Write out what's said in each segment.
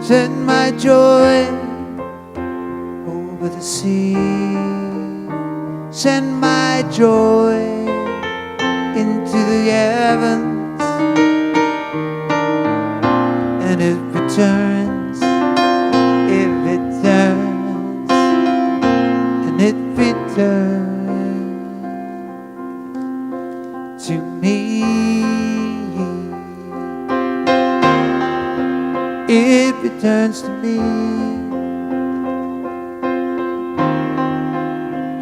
Send my joy over the sea. Send my joy into the heavens. And if it turns, and if it turns to me, if it turns to me,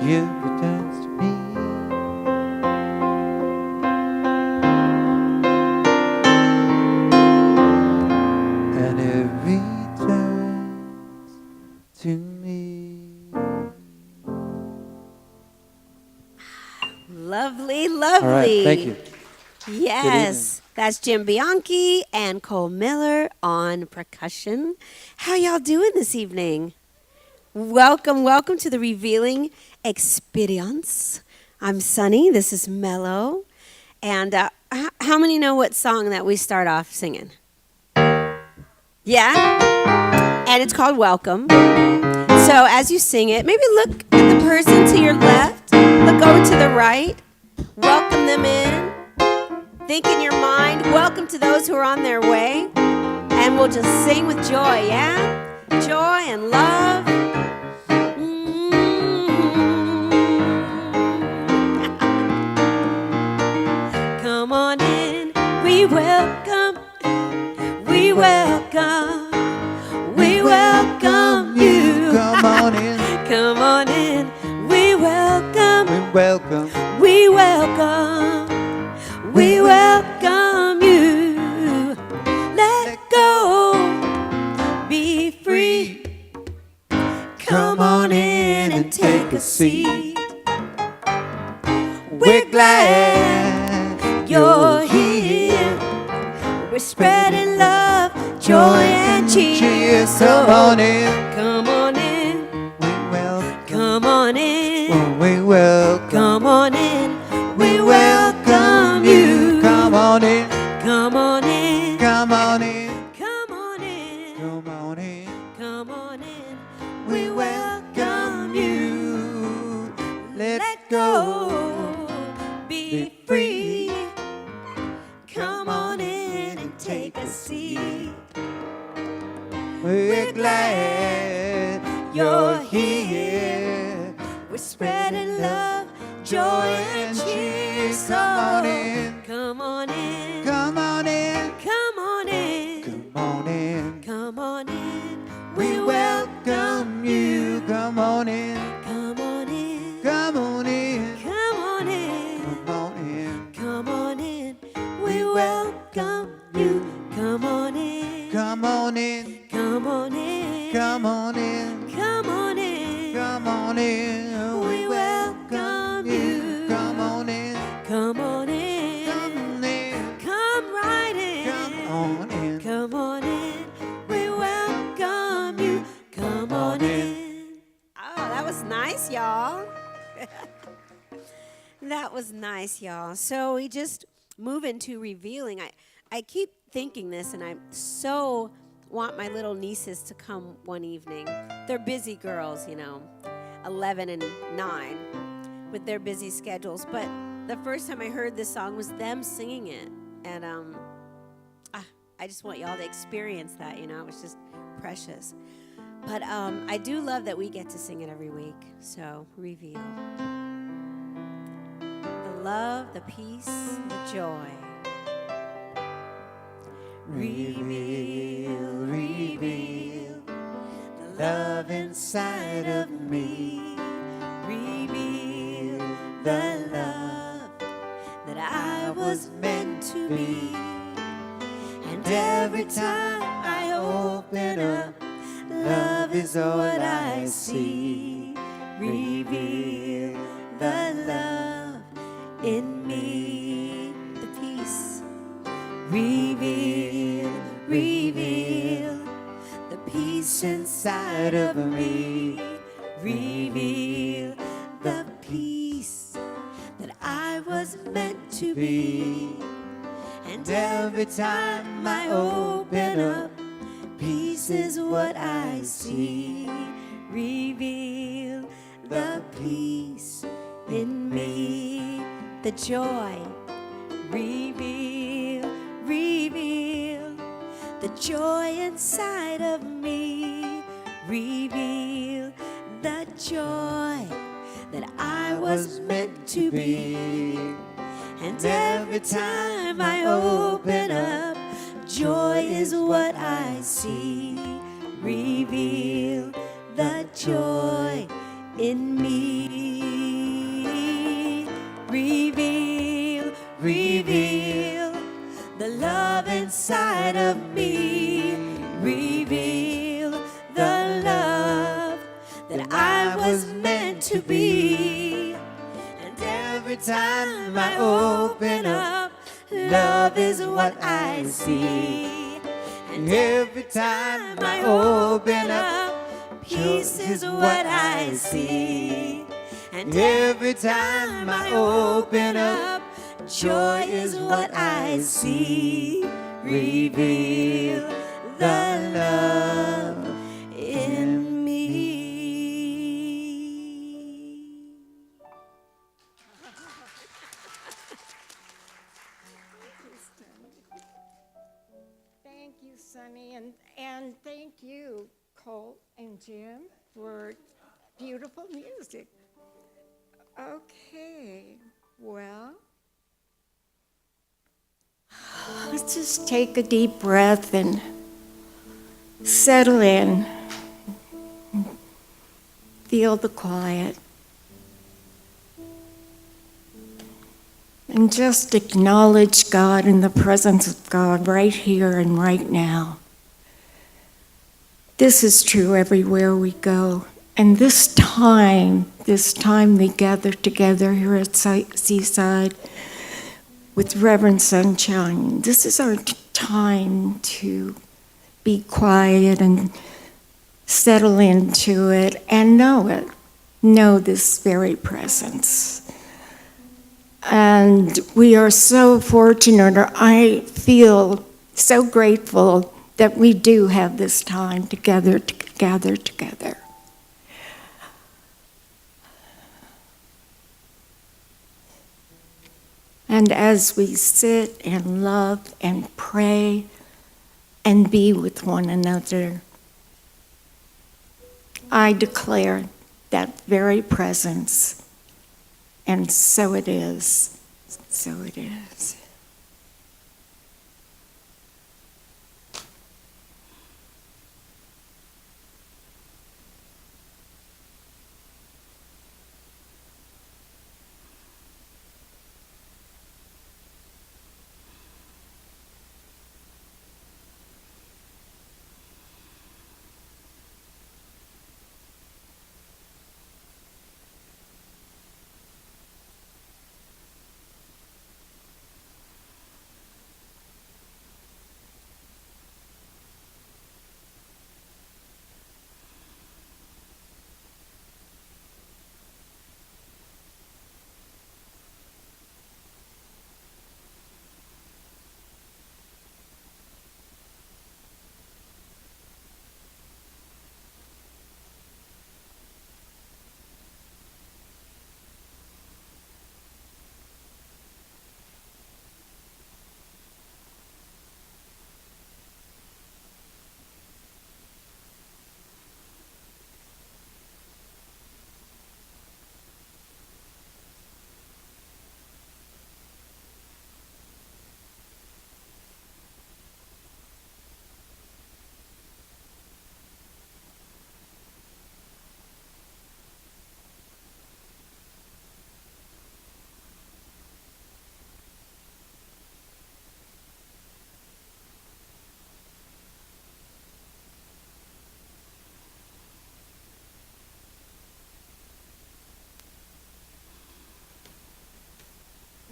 if it turns to me, and if it turns to me. Lovely, lovely. All right, thank you. Yes, that's Jim Bianchi and Cole Miller on percussion. How y'all doing this evening? Welcome, welcome to the Revealing Experience. I'm Sunny, this is Mello. And how many know what song that we start off singing? Yeah? And it's called Welcome. So as you sing it, maybe look at the person to your left, look over to the right, welcome them in. Think in your mind, welcome to those who are on their way. And we'll just sing with joy, yeah? Joy and love. Come on in, we welcome, we welcome, we welcome you. Come on in, Come on in, we welcome, we welcome, we welcome, we welcome you. Let go, be free. Come on in and take a seat. We're glad you're here. We're spreading love, joy and cheer. Come on in, Come on in, we welcome, come on in, we welcome, come on in. We welcome you. come on in, Come on in, come on in, come on in, come on in, come on in. we welcome you. Let go, be free. Come on in and take a seat. we're glad You're here. We're spreading love, joy and cheer. Come on in, Come on in, come on in, come on in, come on in. come on in. We welcome you. Come on in, Come on in, come on in, come on in, come on in. come on in. We welcome you. Come on in, Come on in, come on in, come on in, come on in, come on in. We welcome you. Come on in, come on in, come in, come right in, come on in. come on in. We welcome you. Come on in. Oh, that was nice, y'all. That was nice, y'all. So we just move into revealing. I keep thinking this, and I so want my little nieces to come one evening. They're busy girls, 11 and 9 with their busy schedules. But the first time I heard this song was them singing it. And I just want y'all to experience that, It was just precious. But I do love that we get to sing it every week. So, reveal. The love, the peace, the joy. Reveal, reveal the love inside of me. Reveal the love that I was meant to be. And every time I open up, love is what I see. Reveal the love in me, the peace. Reveal, reveal the peace inside of me. Reveal the peace that I was meant to be. And every time I open up, peace This is what I see. Reveal the peace in me, the joy. Reveal, reveal the joy inside of me. Reveal the joy that I was meant to be. And every time I open up, joy is what I see. Reveal the joy in me. Reveal, reveal the love inside of me. Reveal the love that I was meant to be. And every time I open up, love is what I see. And every time I open up, peace is what I see. And every time I open up, joy is what I see. Reveal the love in me. Thank you, Sonny, and thank you, Colt and Jim, for beautiful music. Okay, well, let's just take a deep breath and settle in. Feel the quiet. And just acknowledge God in the presence of God right here and right now. This is true everywhere we go. And this time we gather together here at Seaside with Reverend Sunshine. This is our time to be quiet and settle into it and know it. Know this very presence. And we are so fortunate, or I feel so grateful that we do have this time together to gather together. And as we sit and love and pray and be with one another, I declare that very presence. And so it is. So it is.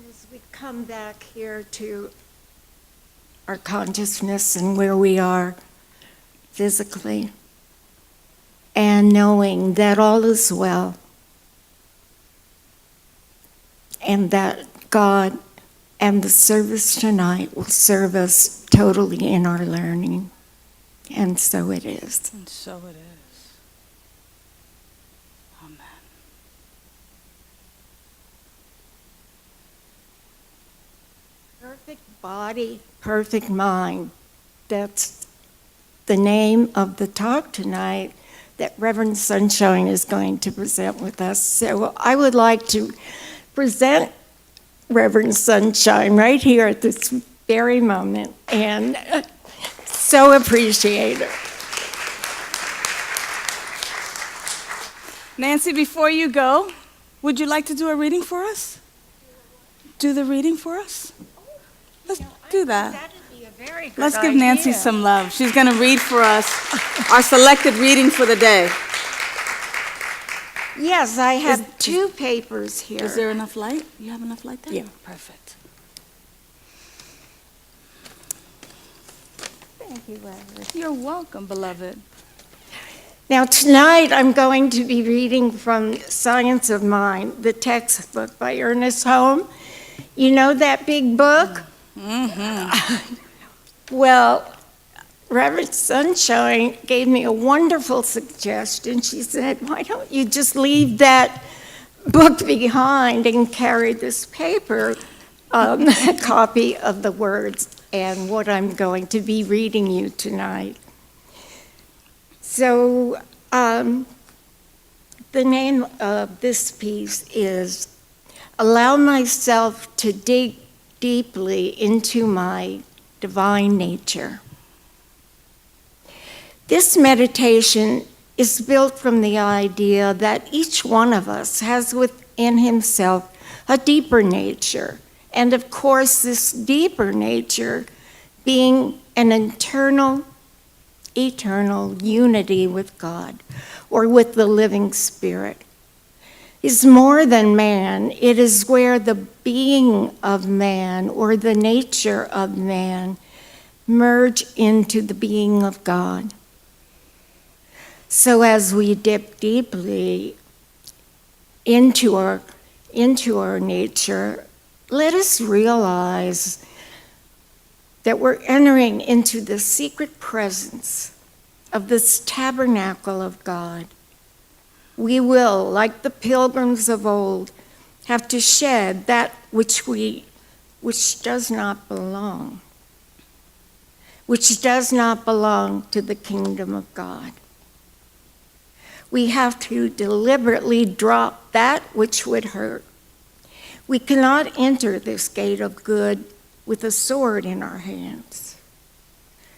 As we come back here to our consciousness and where we are physically, and knowing that all is well, and that God and the service tonight will serve us totally in our learning. And so it is. And so it is. Amen. Perfect body, perfect mind. That's the name of the talk tonight that Reverend Sunshine is going to present with us. So I would like to present Reverend Sunshine right here at this very moment, and so appreciate it. Nancy, before you go, would you like to do a reading for us? Do the reading for us? Let's do that. That'd be a very good Let's give idea. Nancy some love. She's going to read for us our selected reading for the day. Yes, I have two papers here. Is there enough light? You have enough light there? Yeah. Perfect. Thank you, Reverend. You're welcome, beloved. Now, tonight I'm going to be reading from Science of Mind, the textbook by Ernest Holmes. You know that big book? Mm-hmm. Well, Reverend Sunshine gave me a wonderful suggestion. She said, why don't you just leave that book behind and carry this paper, a copy of the words and what I'm going to be reading you tonight. So the name of this piece is Allow Myself to Dig Deeply into My Divine Nature. This meditation is built from the idea that each one of us has within himself a deeper nature, and of course this deeper nature being an eternal unity with God, or with the living Spirit, is more than man. It is where the being of man, or the nature of man, merge into the being of God. So as we dip deeply into our nature, let us realize that we're entering into the secret presence of this tabernacle of God. We will, like the pilgrims of old, have to shed that which does not belong, which does not belong to the kingdom of God. We have to deliberately drop that which would hurt. We cannot enter this gate of good with a sword in our hands.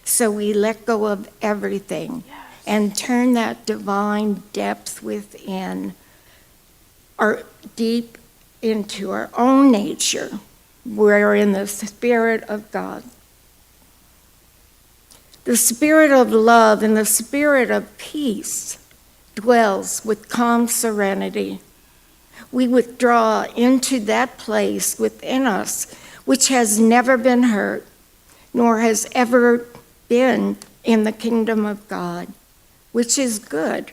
So we let go of everything and turn that divine depth within deep into our own nature. We're in the Spirit of God. The Spirit of love and the Spirit of peace dwells with calm serenity. We withdraw into that place within us which has never been hurt, nor has ever been in the kingdom of God, which is good.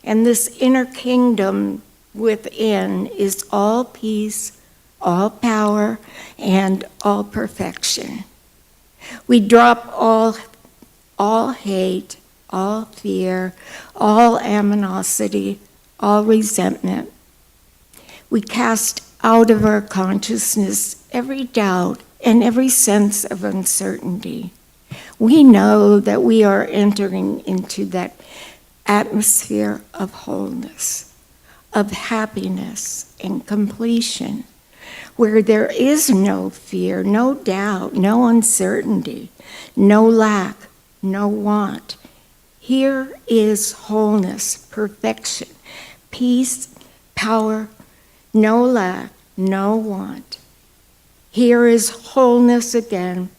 And this inner kingdom within is all peace, all power, and all perfection. We drop all hate, all fear, all animosity, all resentment. We cast out of our consciousness every doubt and every sense of uncertainty. We know that we are entering into that atmosphere of wholeness, of happiness and completion, where there is no fear, no doubt, no uncertainty, no lack, no want. Here is wholeness, perfection, peace, power, no lack, no want. Here is wholeness again,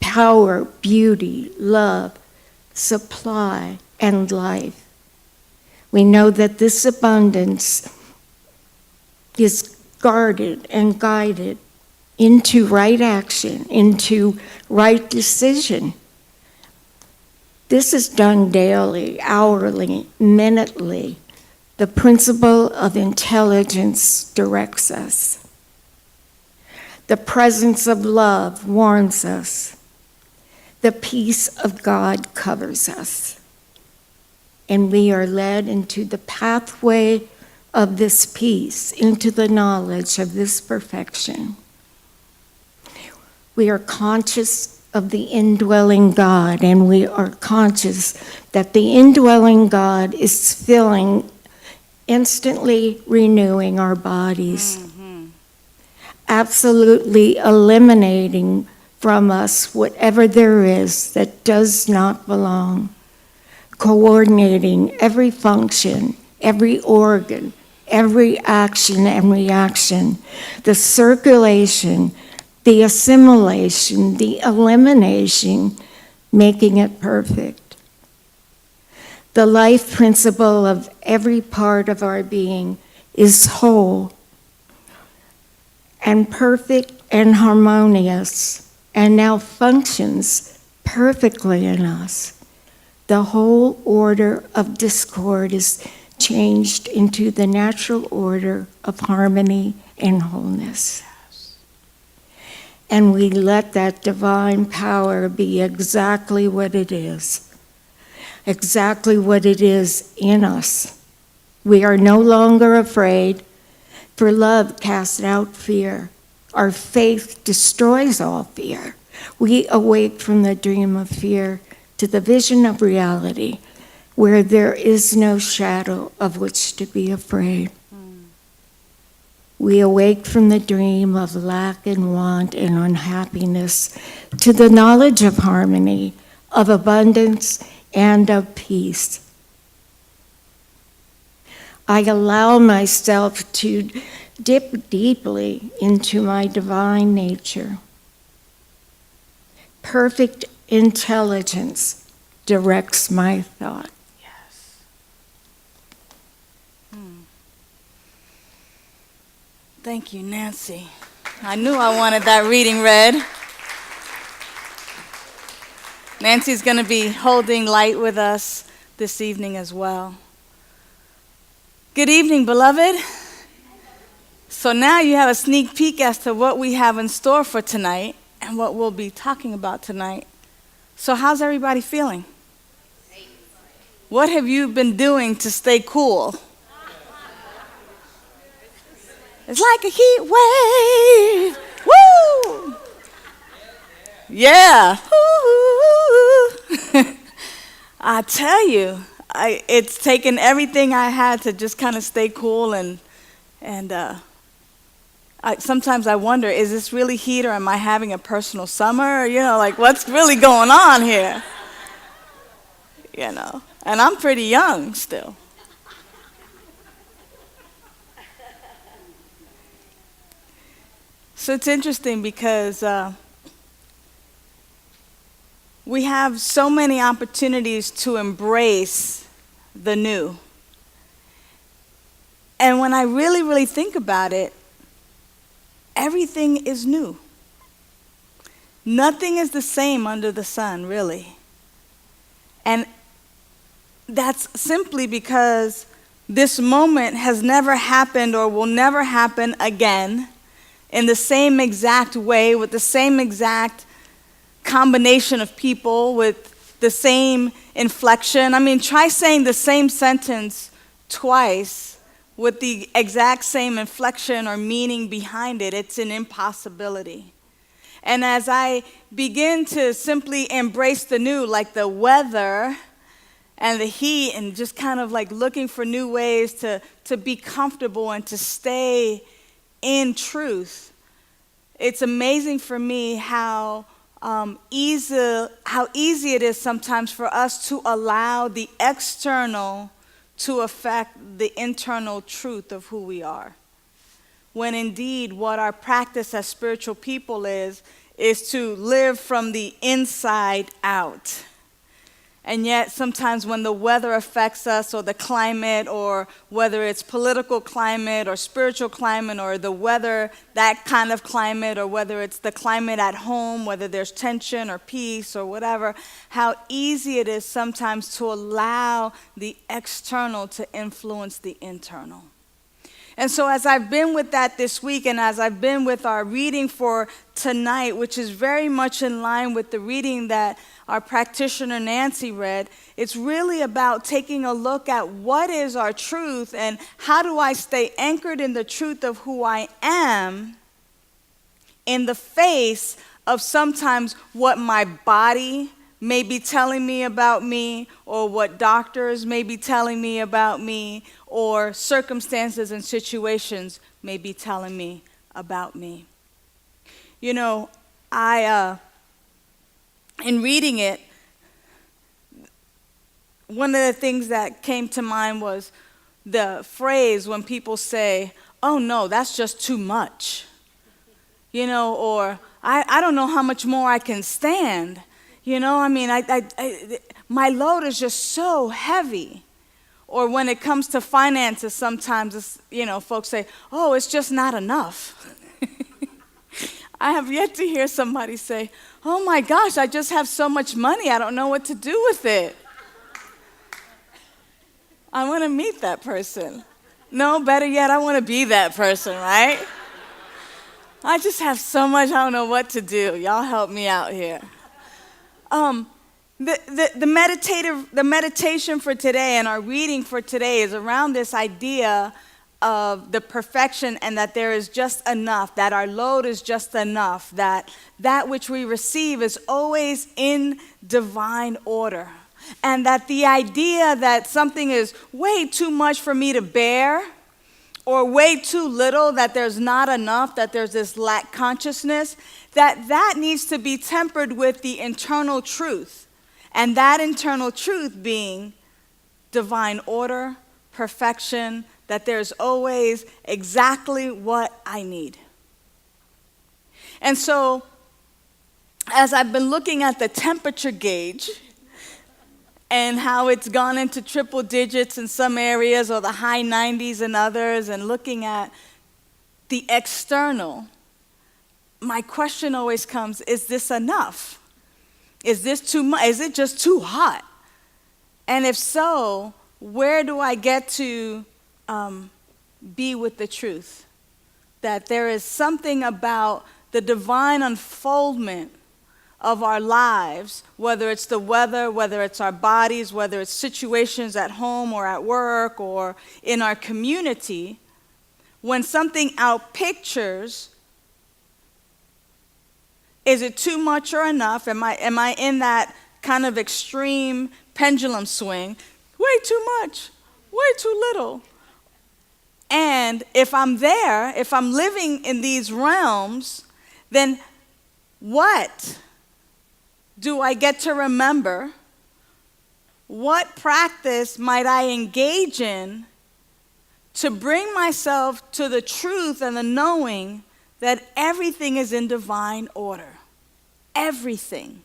power, beauty, love, supply, and life. We know that this abundance is guarded and guided into right action, into right decision. This is done daily, hourly, minutely. The principle of intelligence directs us. The presence of love warms us. The peace of God covers us, and we are led into the pathway of this peace, into the knowledge of this perfection. We are conscious of the indwelling God, and we are conscious that the indwelling God is filling, instantly renewing our bodies, absolutely eliminating from us whatever there is that does not belong, coordinating every function, every organ, every action and reaction, the circulation, the assimilation, the elimination, making it perfect. The life principle of every part of our being is whole and perfect and harmonious, and now functions perfectly in us. The whole order of discord is changed into the natural order of harmony and wholeness. And we let that divine power be exactly what it is in us. We are no longer afraid, for love casts out fear. Our faith destroys all fear. We awake from the dream of fear to the vision of reality, where there is no shadow of which to be afraid. We awake from the dream of lack and want and unhappiness to the knowledge of harmony, of abundance, and of peace. I allow myself to dip deeply into my divine nature. Perfect intelligence directs my thought. Yes. Thank you, Nancy. I knew I wanted that reading read. Nancy's going to be holding light with us this evening as well. Good evening, beloved. So now you have a sneak peek as to what we have in store for tonight and what we'll be talking about tonight. So how's everybody feeling? What have you been doing to stay cool? It's like a heat wave. Woo! Yeah. I tell you, it's taken everything I had to just kind of stay cool, and sometimes I wonder, is this really heat, or am I having a personal summer? You know, like, what's really going on here? You know, and I'm pretty young still. So it's interesting because we have so many opportunities to embrace the new. And when I really, really think about it, everything is new. Nothing is the same under the sun, really. And that's simply because this moment has never happened or will never happen again in the same exact way, with the same exact combination of people, with the same inflection. I mean, try saying the same sentence twice with the exact same inflection or meaning behind it. It's an impossibility. And as I begin to simply embrace the new, like the weather and the heat, and just kind of like looking for new ways to be comfortable and to stay in truth, it's amazing for me how easy it is sometimes for us to allow the external to affect the internal truth of who we are. When indeed what our practice as spiritual people is to live from the inside out. And yet sometimes when the weather affects us, or the climate, or whether it's political climate or spiritual climate, or the weather, that kind of climate, or whether it's the climate at home, whether there's tension or peace or whatever, how easy it is sometimes to allow the external to influence the internal. And so as I've been with that this week, and as I've been with our reading for tonight, which is very much in line with the reading that our practitioner Nancy read, it's really about taking a look at what is our truth and how do I stay anchored in the truth of who I am in the face of sometimes what my body may be telling me about me, or what doctors may be telling me about me, or circumstances and situations may be telling me about me. You know, in reading it, one of the things that came to mind was the phrase when people say, "Oh no, that's just too much." You know, or I don't know how much more I can stand. You know, I mean, my load is just so heavy. Or when it comes to finances, sometimes, folks say, "Oh, it's just not enough." I have yet to hear somebody say, "Oh my gosh, I just have so much money, I don't know what to do with it." I want to meet that person. No, better yet, I want to be that person, right? I just have so much, I don't know what to do. Y'all help me out here. The meditation for today and our reading for today is around this idea of the perfection, and that there is just enough, that our load is just enough, that which we receive is always in divine order, and that the idea that something is way too much for me to bear, or way too little, that there's not enough, that there's this lack consciousness, that needs to be tempered with the internal truth. And that internal truth being divine order, perfection, that there's always exactly what I need. And so, as I've been looking at the temperature gauge, and how it's gone into triple digits in some areas or the high 90s in others, and looking at the external, my question always comes, is this enough? Is this too much? Is it just too hot? And if so, where do I get to be with the truth? That there is something about the divine unfoldment of our lives, whether it's the weather, whether it's our bodies, whether it's situations at home or at work or in our community, when something outpictures, is it too much or enough? Am I in that kind of extreme pendulum swing? Way too much, way too little. And if I'm there, if I'm living in these realms, then what do I get to remember? What practice might I engage in to bring myself to the truth and the knowing that everything is in divine order? Everything.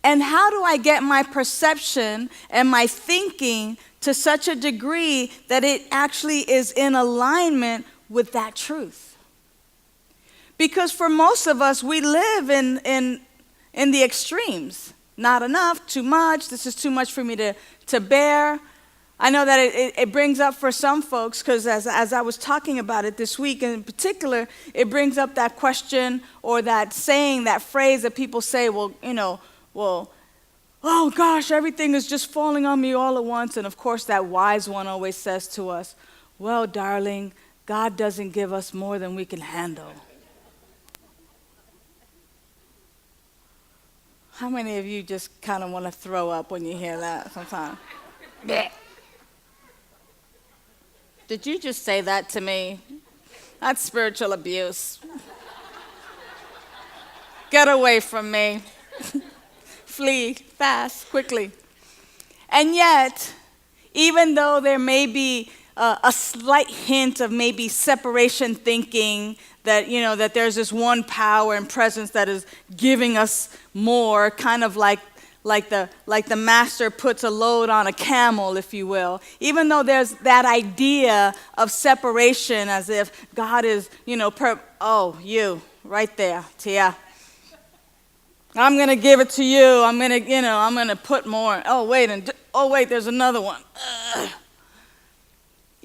And how do I get my perception and my thinking to such a degree that it actually is in alignment with that truth? Because for most of us, we live in the extremes. Not enough, too much, this is too much for me to bear. I know that it brings up for some folks, because as I was talking about it this week in particular, it brings up that question or that saying, that phrase that people say, oh gosh, everything is just falling on me all at once. And of course, that wise one always says to us, well, darling, God doesn't give us more than we can handle. How many of you just kind of want to throw up when you hear that sometimes? Did you just say that to me? That's spiritual abuse. Get away from me. Flee fast, quickly. And yet, even though there may be a slight hint of maybe separation thinking, that that there's this one power and presence that is giving us more, kind of like the master puts a load on a camel, if you will. Even though there's that idea of separation, as if God is, you right there, Tia. I'm gonna give it to you. I'm gonna put more. Oh wait, there's another one. Ugh.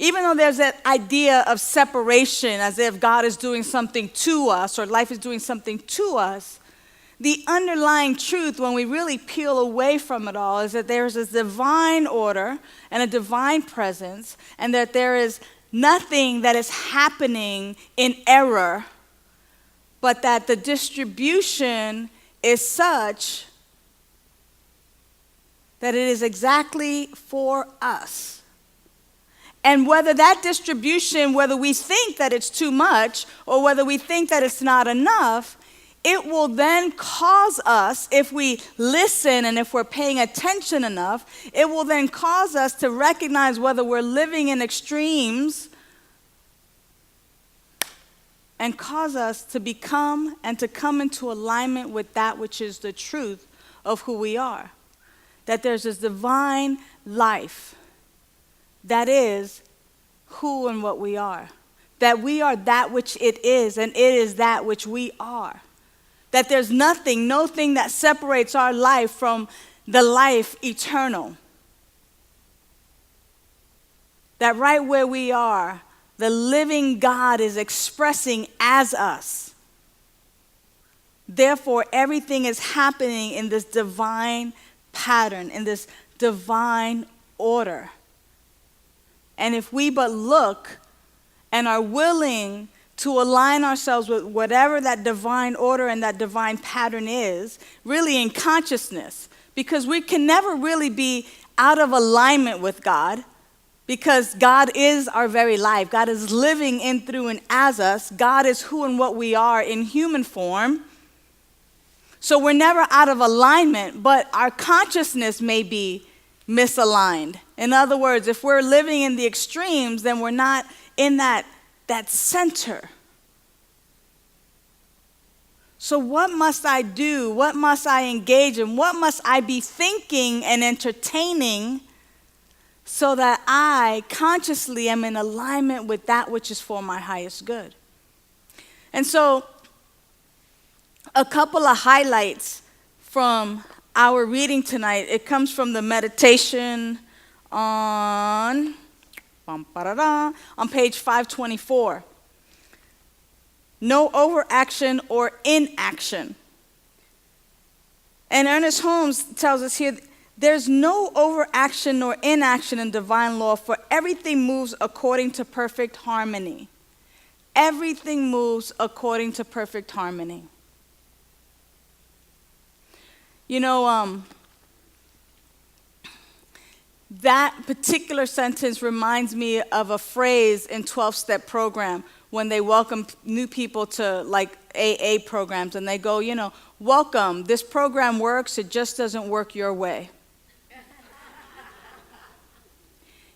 Even though there's that idea of separation, as if God is doing something to us or life is doing something to us, the underlying truth, when we really peel away from it all, is that there's this divine order and a divine presence, and that there is nothing that is happening in error, but that the distribution is such that it is exactly for us. And whether that distribution, whether we think that it's too much or whether we think that it's not enough, it will then cause us, if we listen and if we're paying attention enough, it will then cause us to recognize whether we're living in extremes and cause us to become and to come into alignment with that which is the truth of who we are. That there's this divine life that is who and what we are. That we are that which it is, and it is that which we are. That there's nothing, no thing that separates our life from the life eternal. That right where we are, the living God is expressing as us. Therefore, everything is happening in this divine pattern, in this divine order. And if we but look and are willing to align ourselves with whatever that divine order and that divine pattern is, really in consciousness, because we can never really be out of alignment with God, because God is our very life. God is living in, through, and as us. God is who and what we are in human form. So we're never out of alignment, but our consciousness may be misaligned. In other words, if we're living in the extremes, then we're not in that center. So what must I do? What must I engage in? What must I be thinking and entertaining so that I consciously am in alignment with that which is for my highest good? And so a couple of highlights from our reading tonight. It comes from the meditation on page 524. No overaction or inaction. And Ernest Holmes tells us here, there's no overaction nor inaction in divine law, for everything moves according to perfect harmony. Everything moves according to perfect harmony. You know, that particular sentence reminds me of a phrase in 12-step program when they welcome new people to like AA programs, and they go, you know, welcome, this program works, it just doesn't work your way.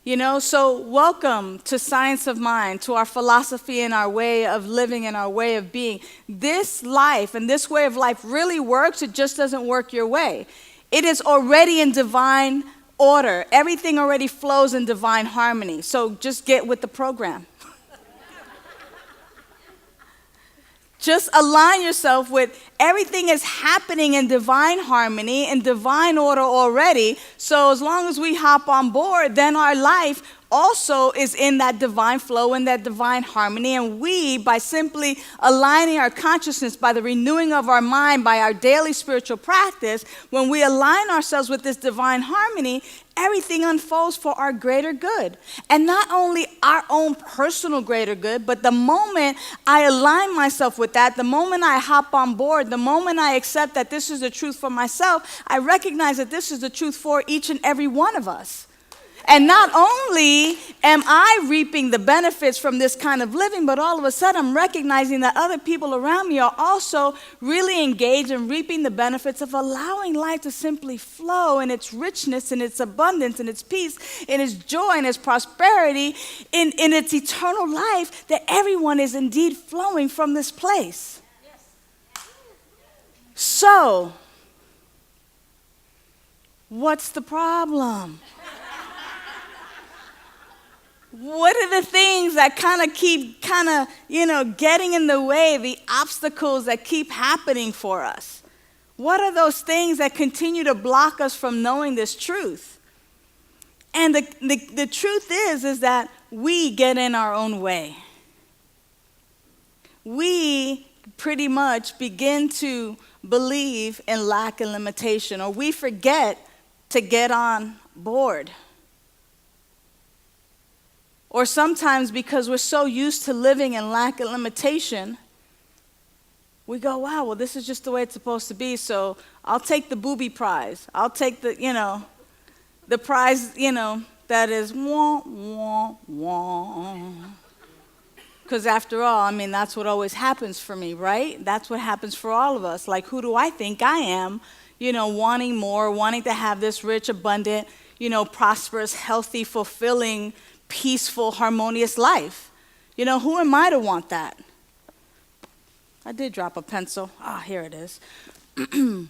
You know, so welcome to Science of Mind, to our philosophy and our way of living and our way of being. This life and this way of life really works, it just doesn't work your way. It is already in divine order. Everything already flows in divine harmony. So just get with the program. Just align yourself with everything is happening in divine harmony, in divine order already. So as long as we hop on board, then our life also is in that divine flow, in that divine harmony. And we, by simply aligning our consciousness, by the renewing of our mind, by our daily spiritual practice, when we align ourselves with this divine harmony, everything unfolds for our greater good. And not only our own personal greater good, but the moment I align myself with that, the moment I hop on board, the moment I accept that this is the truth for myself, I recognize that this is the truth for each and every one of us. And not only am I reaping the benefits from this kind of living, but all of a sudden I'm recognizing that other people around me are also really engaged in reaping the benefits of allowing life to simply flow in its richness, in its abundance, in its peace, in its joy, in its prosperity, in its eternal life, that everyone is indeed flowing from this place. So, what's the problem? What are the things that keep getting in the way, the obstacles that keep happening for us? What are those things that continue to block us from knowing this truth? And the truth is that we get in our own way. We pretty much begin to believe in lack and limitation, or we forget to get on board. Or sometimes because we're so used to living in lack and limitation, we go, wow, well, this is just the way it's supposed to be, so I'll take the booby prize. I'll take the, the prize, that is wah, wah, wah. Because after all, I mean, that's what always happens for me, right? That's what happens for all of us. Like, who do I think I am, wanting more, wanting to have this rich, abundant, prosperous, healthy, fulfilling, peaceful, harmonious life? Who am I to want that? I did drop a pencil. Here it is. And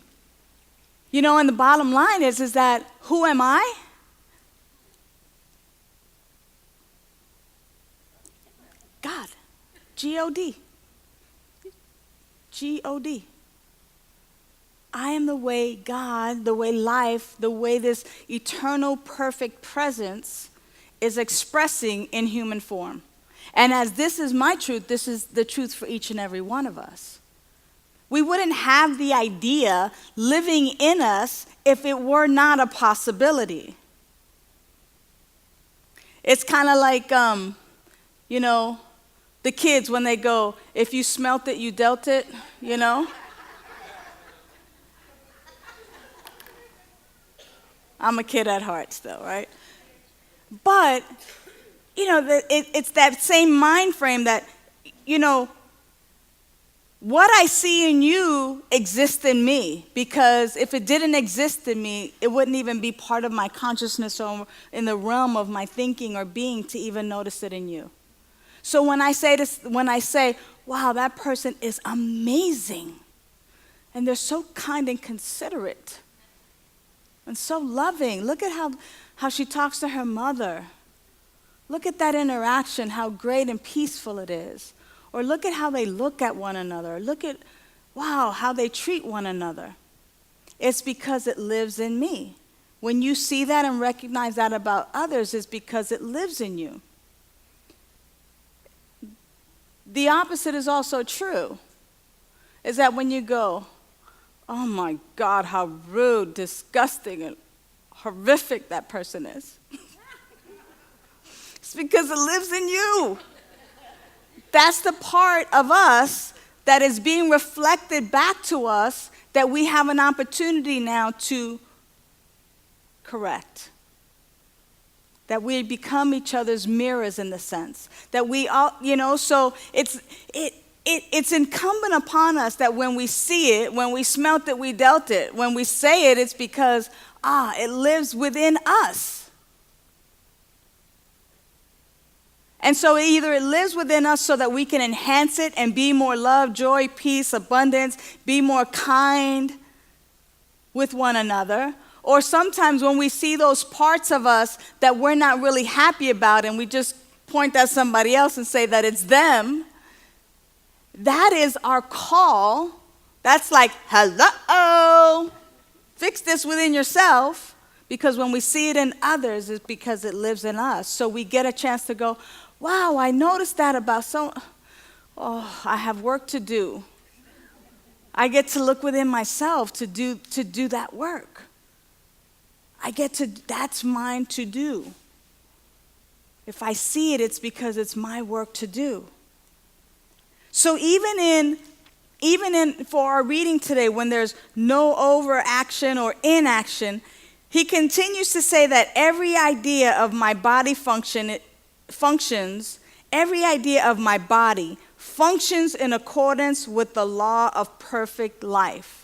the bottom line is that who am I? God. G-O-D. G-O-D. I am the way God, the way life, the way this eternal perfect presence is expressing in human form. And as this is my truth, this is the truth for each and every one of us. We wouldn't have the idea living in us if it were not a possibility. It's kind of like, the kids when they go, if you smelt it, you dealt it, I'm a kid at heart still, right? But, it's that same mind frame that, what I see in you exists in me, because if it didn't exist in me, it wouldn't even be part of my consciousness or in the realm of my thinking or being to even notice it in you. So when I say, wow, that person is amazing, and they're so kind and considerate and so loving. Look at how she talks to her mother. Look at that interaction, how great and peaceful it is. Or look at how they look at one another. Look at, wow, how they treat one another. It's because it lives in me. When you see that and recognize that about others, it's because it lives in you. The opposite is also true, is that when you go, oh my God, how rude, disgusting, and horrific that person is. It's because it lives in you. That's the part of us that is being reflected back to us that we have an opportunity now to correct. That we become each other's mirrors in the sense. That we all, so it's incumbent upon us that when we see it, when we smelt it, we dealt it. When we say it, it's because, it lives within us. And so either it lives within us so that we can enhance it and be more love, joy, peace, abundance, be more kind with one another. Or sometimes when we see those parts of us that we're not really happy about and we just point at somebody else and say that it's them, that is our call. That's like, hello, fix this within yourself. Because when we see it in others, it's because it lives in us. So we get a chance to go, wow, I noticed that about I have work to do. I get to look within myself to do that work. That's mine to do. If I see it, it's because it's my work to do. So even in for our reading today, when there's no overaction or inaction, he continues to say that every idea of my body functions in accordance with the law of perfect life.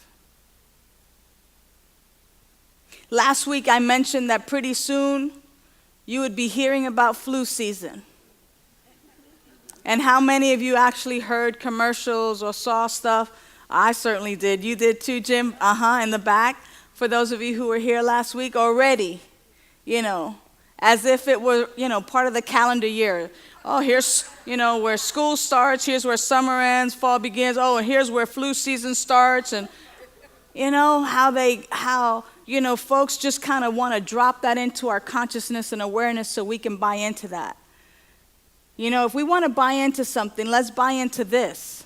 Last week I mentioned that pretty soon you would be hearing about flu season. And how many of you actually heard commercials or saw stuff? I certainly did. You did too, Jim? In the back. For those of you who were here last week already, as if it were, part of the calendar year. Oh, here's, where school starts. Here's where summer ends, fall begins. Oh, and here's where flu season starts. And, how folks just kind of want to drop that into our consciousness and awareness so we can buy into that. You know, if we want to buy into something, let's buy into this.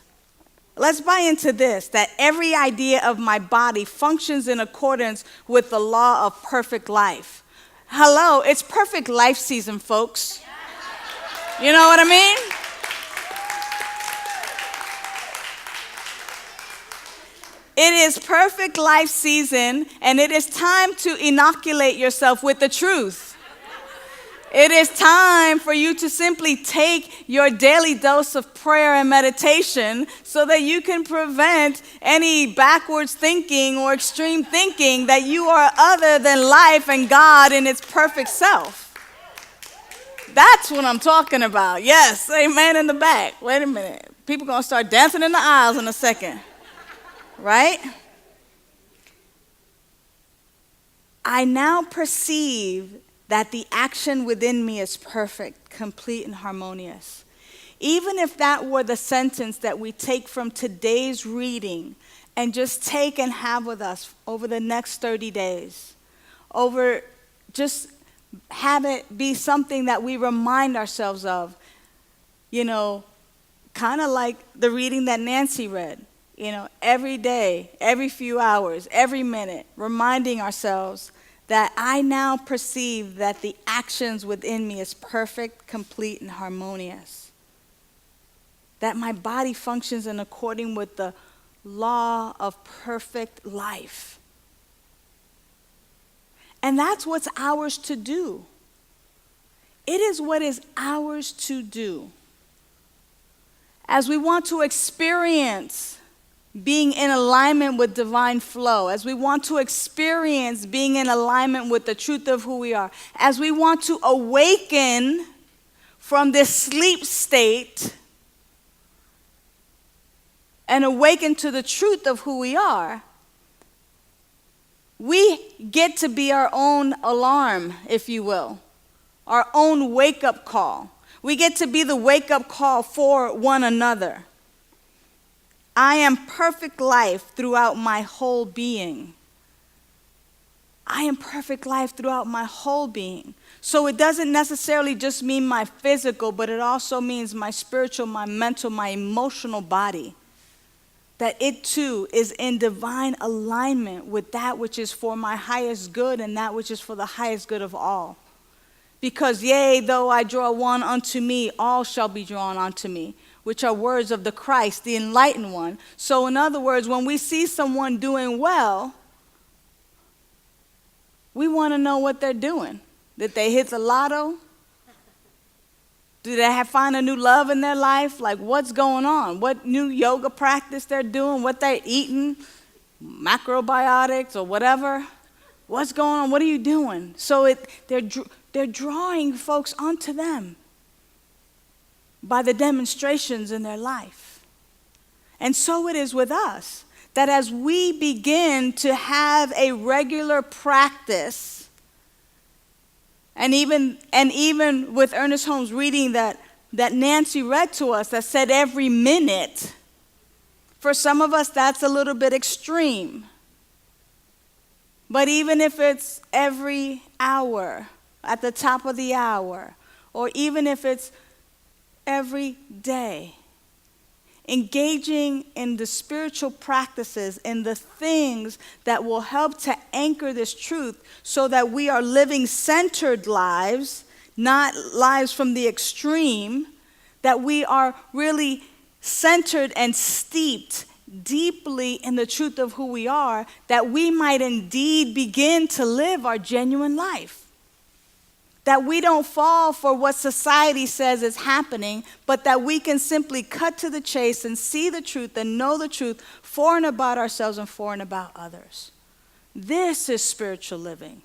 Let's buy into this, that every idea of my body functions in accordance with the law of perfect life. Hello, it's perfect life season, folks. You know what I mean? It is perfect life season, and it is time to inoculate yourself with the truth. It is time for you to simply take your daily dose of prayer and meditation so that you can prevent any backwards thinking or extreme thinking that you are other than life and God in its perfect self. That's what I'm talking about. Yes, amen in the back. Wait a minute. People going to start dancing in the aisles in a second. Right? I now perceive that the action within me is perfect, complete, and harmonious. Even if that were the sentence that we take from today's reading and just take and have with us over the next 30 days, just have it be something that we remind ourselves of, you know, kind of like the reading that Nancy read. You know, every day, every few hours, every minute, reminding ourselves that I now perceive that the actions within me is perfect, complete, and harmonious. That my body functions in according with the law of perfect life. And that's what's ours to do. It is what is ours to do. As we want to experience being in alignment with divine flow, as we want to experience being in alignment with the truth of who we are, as we want to awaken from this sleep state and awaken to the truth of who we are, we get to be our own alarm, if you will, our own wake-up call. We get to be the wake-up call for one another. I am perfect life throughout my whole being. I am perfect life throughout my whole being. So it doesn't necessarily just mean my physical, but it also means my spiritual, my mental, my emotional body. That it too is in divine alignment with that which is for my highest good and that which is for the highest good of all. Because yea, though I draw one unto me, all shall be drawn unto me, which are words of the Christ, the enlightened one. So in other words, when we see someone doing well, we want to know what they're doing. Did they hit the lotto? Do they find a new love in their life? Like, what's going on? What new yoga practice they're doing? What they're eating? Macrobiotics or whatever? What's going on? What are you doing? So they're drawing folks onto them by the demonstrations in their life. And so it is with us, that as we begin to have a regular practice, and even with Ernest Holmes' reading that Nancy read to us that said every minute, for some of us that's a little bit extreme. But even if it's every hour, at the top of the hour, or even if it's every day, engaging in the spiritual practices, in the things that will help to anchor this truth so that we are living centered lives, not lives from the extreme, that we are really centered and steeped deeply in the truth of who we are, that we might indeed begin to live our genuine life. That we don't fall for what society says is happening, but that we can simply cut to the chase and see the truth and know the truth for and about ourselves and for and about others. This is spiritual living.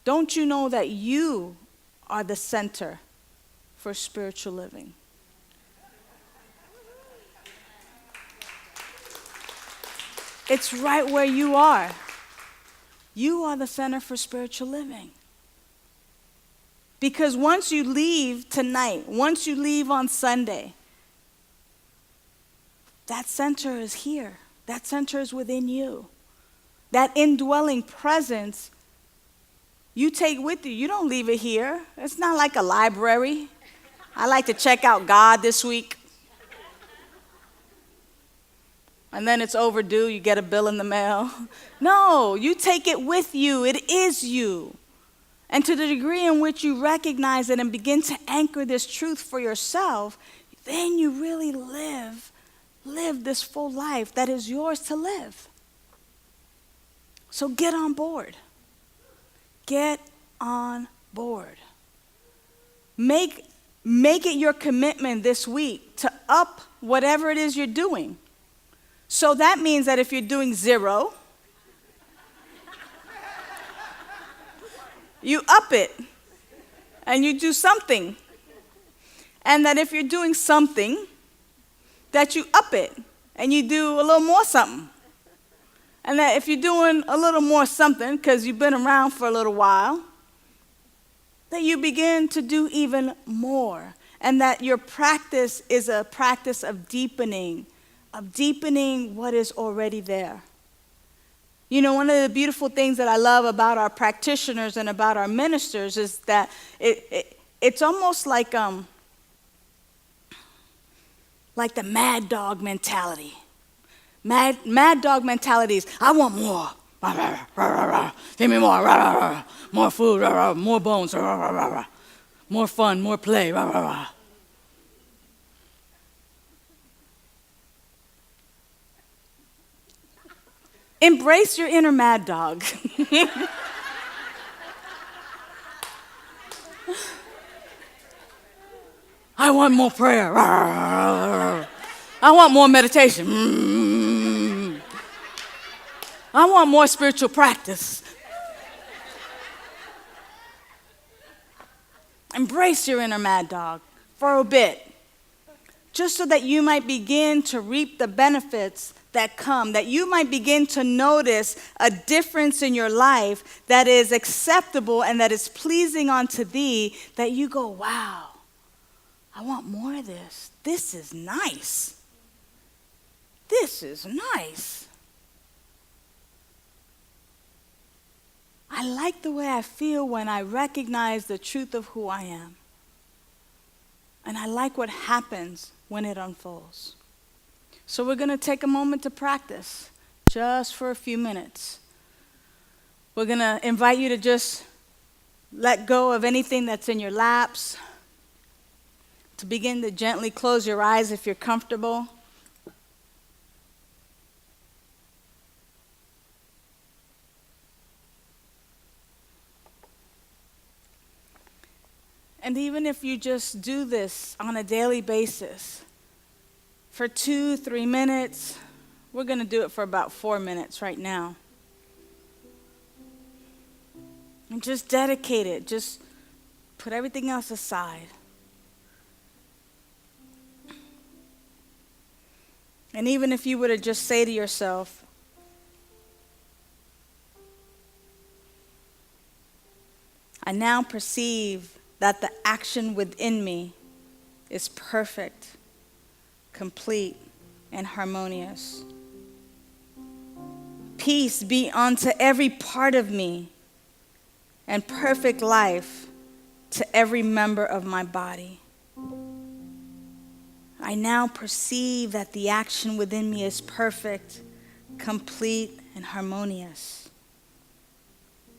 Don't you know that you are the center for spiritual living? It's right where you are. You are the center for spiritual living. Because once you leave tonight, once you leave on Sunday, that center is here. That center is within you. That indwelling presence you take with you. You don't leave it here. It's not like a library. I like to check out God this week. And then it's overdue, you get a bill in the mail. No, you take it with you. It is you. And to the degree in which you recognize it and begin to anchor this truth for yourself, then you really live this full life that is yours to live. So get on board. Get on board. Make it your commitment this week to up whatever it is you're doing. So that means that if you're doing 0, you up it and you do something. And that if you're doing something, that you up it and you do a little more something. And that if you're doing a little more something, because you've been around for a little while, that you begin to do even more. And that your practice is a practice of deepening what is already there. You know, one of the beautiful things that I love about our practitioners and about our ministers is that it's almost like the mad dog mentality. Mad dog mentality is, I want more. Give me more. More food. More bones. More fun. More play. Embrace your inner mad dog. I want more prayer. I want more meditation. I want more spiritual practice. Embrace your inner mad dog for a bit, just so that you might begin to reap the benefits that come, that you might begin to notice a difference in your life that is acceptable and that is pleasing unto thee, that you go, wow, I want more of this. This is nice. This is nice. I like the way I feel when I recognize the truth of who I am. And I like what happens when it unfolds. So we're going to take a moment to practice, just for a few minutes. We're going to invite you to just let go of anything that's in your laps, to begin to gently close your eyes if you're comfortable. And even if you just do this on a daily basis, for 2-3 minutes, we're going to do it for about 4 minutes right now. And just dedicate it. Just put everything else aside. And even if you were to just say to yourself, I now perceive that the action within me is perfect, complete, and harmonious. Peace be unto every part of me, and perfect life to every member of my body. I now perceive that the action within me is perfect, complete, and harmonious.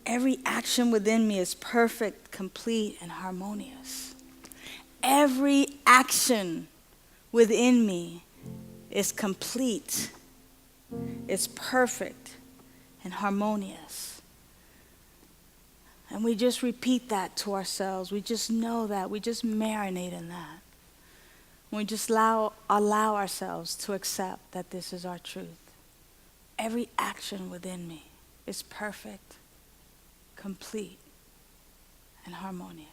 Every action within me is perfect, complete, and harmonious. Every action within me is complete, is perfect, and harmonious. And we just repeat that to ourselves. We just know that. We just marinate in that. We just allow ourselves to accept that this is our truth. Every action within me is perfect, complete, and harmonious.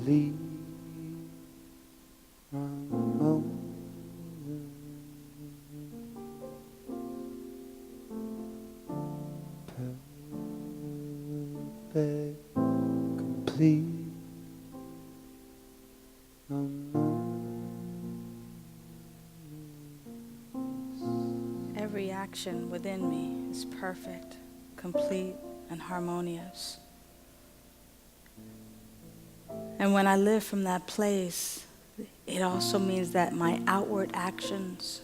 complete harmony. Perfect, complete Every action within me is perfect, complete, and harmonious. And when I live from that place, it also means that my outward actions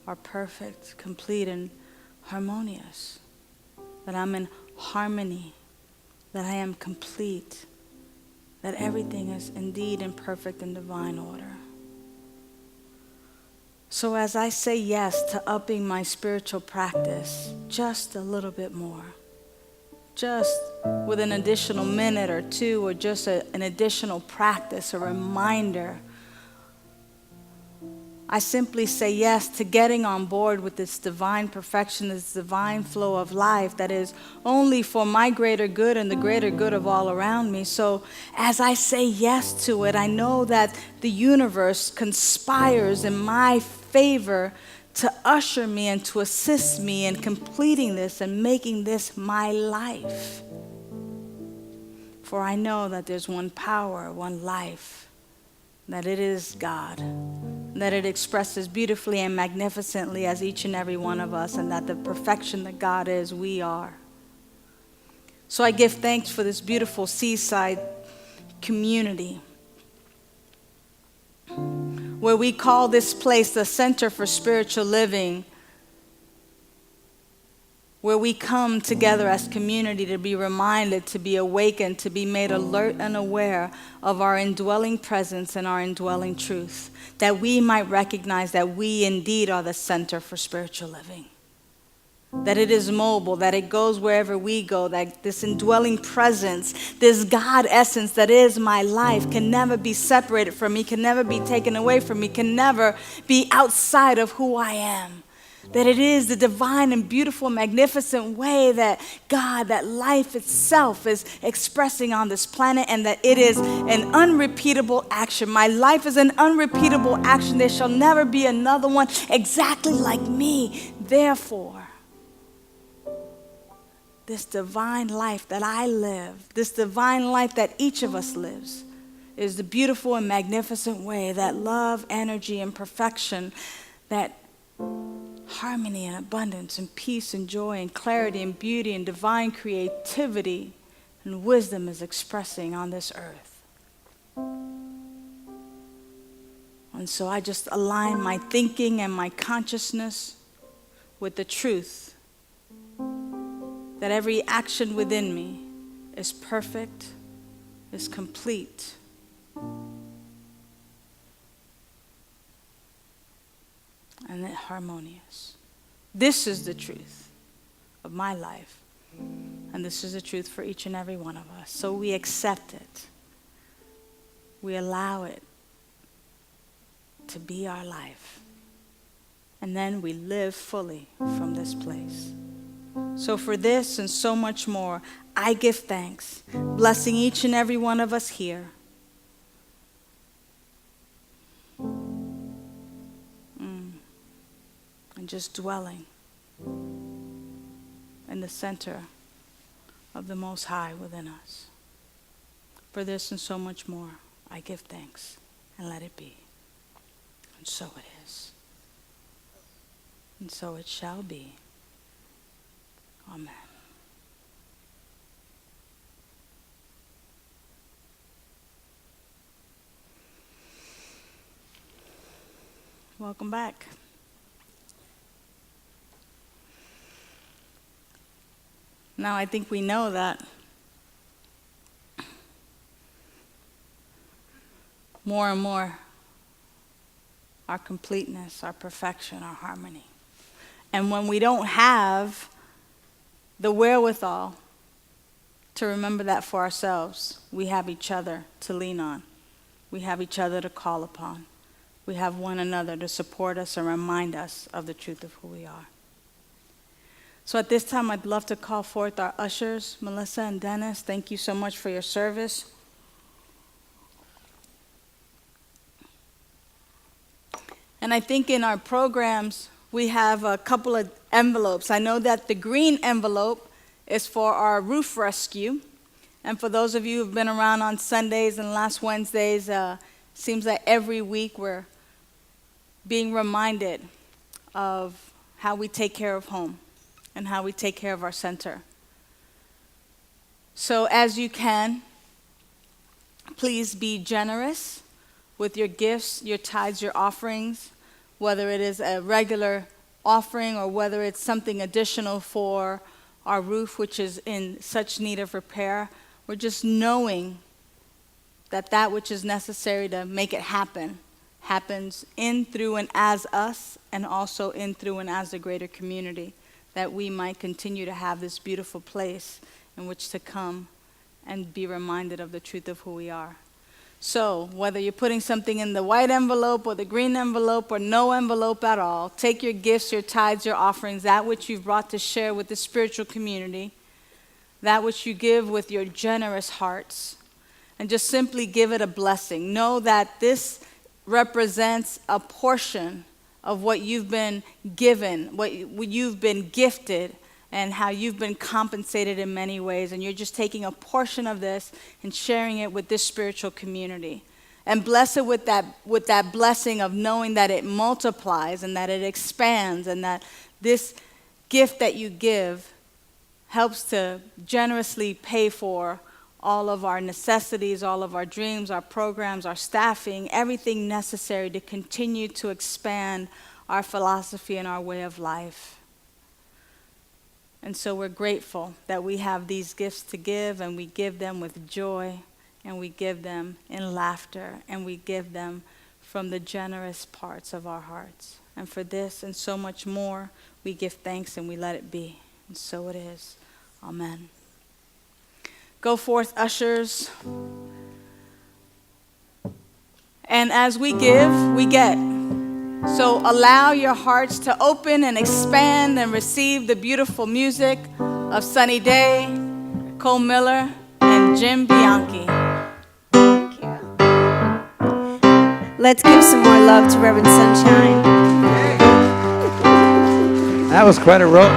are perfect, complete, and harmonious. That I'm in harmony, that I am complete, that everything is indeed in perfect and divine order. So as I say yes to upping my spiritual practice just a little bit more, just with an additional minute or two, or just an additional practice, a reminder, I simply say yes to getting on board with this divine perfection, this divine flow of life that is only for my greater good and the greater good of all around me. So as I say yes to it, I know that the universe conspires in my favor to usher me and to assist me in completing this and making this my life. For I know that there's one power, one life, that it is God, that it expresses beautifully and magnificently as each and every one of us, and that the perfection that God is, we are. So I give thanks for this beautiful Seaside community, where we call this place the Center for Spiritual Living, where we come together as community to be reminded, to be awakened, to be made alert and aware of our indwelling presence and our indwelling truth, that we might recognize that we indeed are the center for spiritual living, that it is mobile, that it goes wherever we go, that this indwelling presence, this God essence that is my life can never be separated from me, can never be taken away from me, can never be outside of who I am. That it is the divine and beautiful, magnificent way that God, that life itself is expressing on this planet, and that it is an unrepeatable action. My life is an unrepeatable action. There shall never be another one exactly like me. Therefore, this divine life that I live, this divine life that each of us lives, is the beautiful and magnificent way that love, energy, and perfection, that harmony and abundance and peace and joy and clarity and beauty and divine creativity and wisdom is expressing on this earth. And so I just align my thinking and my consciousness with the truth that every action within me is perfect, is complete, and harmonious. This is the truth of my life, and this is the truth for each and every one of us. So we accept it. We allow it to be our life, and then we live fully from this place. So for this and so much more, I give thanks, blessing each and every one of us here. And just dwelling in the center of the Most High within us. For this and so much more, I give thanks, and let it be. And so it is. And so it shall be. Amen. Welcome back. Now I think we know that more and more our completeness, our perfection, our harmony. And when we don't have the wherewithal to remember that for ourselves, we have each other to lean on. We have each other to call upon. We have one another to support us and remind us of the truth of who we are. So at this time, I'd love to call forth our ushers, Melissa and Dennis. Thank you so much for your service. And I think in our programs, we have a couple of envelopes. I know that the green envelope is for our roof rescue. And for those of you who've been around on Sundays and last Wednesdays, seems like every week we're being reminded of how we take care of home and how we take care of our center. So as you can, please be generous with your gifts, your tithes, your offerings, whether it is a regular offering or whether it's something additional for our roof, which is in such need of repair. We're just knowing that that which is necessary to make it happen happens in, through, and as us, and also in, through, and as the greater community, that we might continue to have this beautiful place in which to come and be reminded of the truth of who we are. So whether you're putting something in the white envelope or the green envelope or no envelope at all, take your gifts, your tithes, your offerings, that which you've brought to share with the spiritual community, that which you give with your generous hearts, and just simply give it a blessing. Know that this represents a portion of what you've been given, what you've been gifted, and how you've been compensated in many ways, and you're just taking a portion of this and sharing it with this spiritual community. And bless it with that blessing of knowing that it multiplies and that it expands, and that this gift that you give helps to generously pay for all of our necessities, all of our dreams, our programs, our staffing, everything necessary to continue to expand our philosophy and our way of life. And so we're grateful that we have these gifts to give, and we give them with joy, and we give them in laughter, and we give them from the generous parts of our hearts. And for this and so much more, we give thanks and we let it be. And so it is. Amen. Go forth, ushers. And as we give, we get. So allow your hearts to open and expand and receive the beautiful music of Sunny Daye, Cole Miller, and Jim Bianchi. Thank you. Let's give some more love to Reverend Sunshine. That was quite a roll.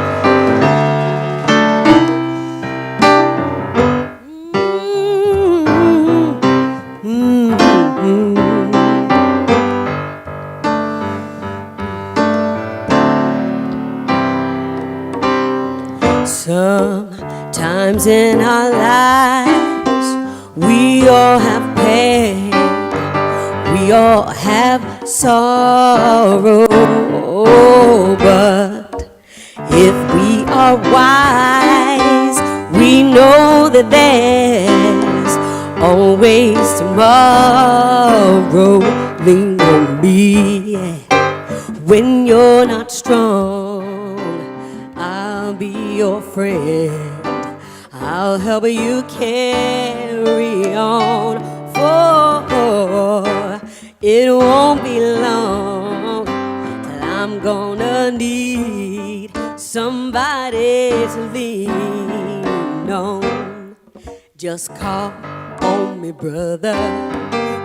Sometimes in our lives, we all have pain, we all have sorrow, but if we are wise, we know that there's always tomorrow. Lean on me when you're not strong. I'll be your friend. I'll help you carry on, for it won't be long till I'm gonna need somebody to lean on. Just call on me, brother,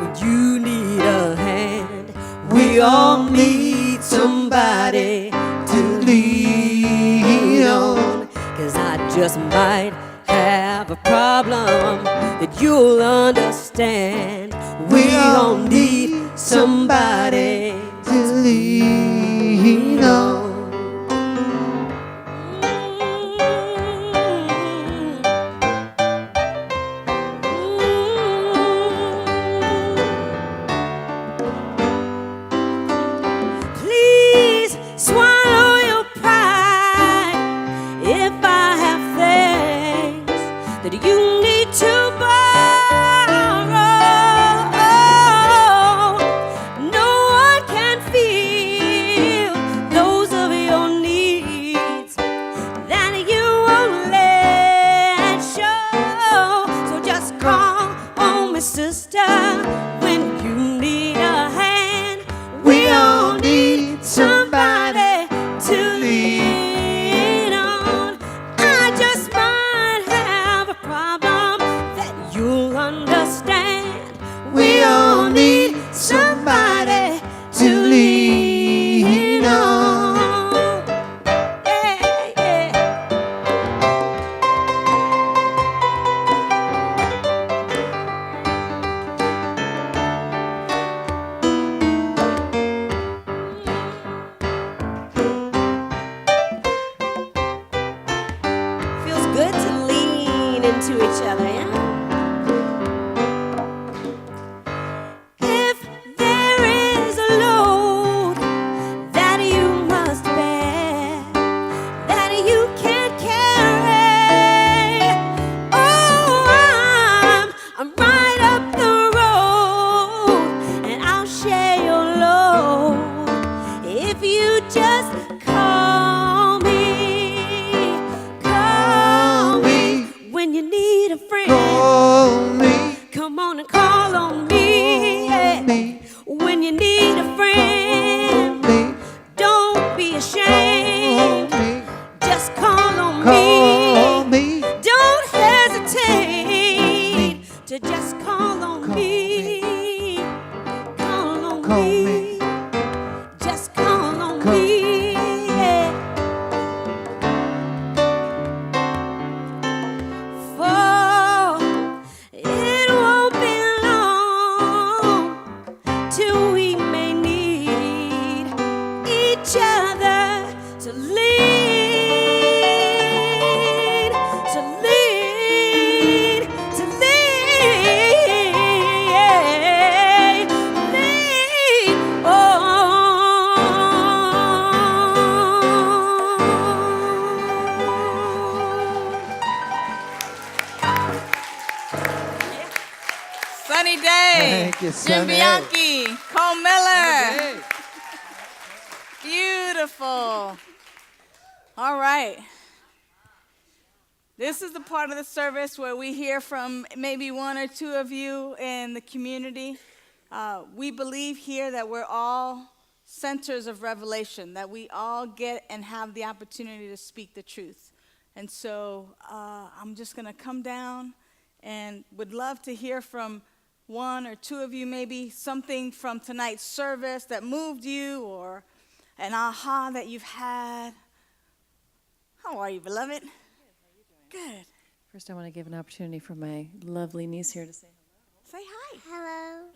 when you need a hand. We all need somebody to lean on, 'cause I just might have a problem that you'll understand. We all need somebody to lean on. Please swallow your pride if I have things that you need to borrow. No one can feel those of your needs that you won't let show. So just call on me, sister, when you need a hand. We all need somebody to lean on. I just might have a problem into each other, yeah? If there is a load that you must bear, that you can't carry, oh, I'm right up the road, and I'll share your load if you just call me when you need a friend. Call me. Come on and call on me, yeah. When you need a friend. Don't be ashamed. Just call on Call me. me. Don't hesitate to just call on me. Call on Call me. me. Just call on Call- me. Yeah. For it won't be long till we may need each other to lead, to lead, to lead, lead Sunny Daye, Thank you, Jim Sunny. Bianchi, Cole Miller. Hey. Beautiful. All right. This is the part of the service where we hear from maybe one or two of you in the community. We believe here that we're all centers of revelation, that we all get and have the opportunity to speak the truth. And so I'm just going to come down and would love to hear from one or two of you, maybe something from tonight's service that moved you or an aha that you've had. How are you, beloved? Good. First, I want to give an opportunity for my lovely niece here to say Say hi. Hello.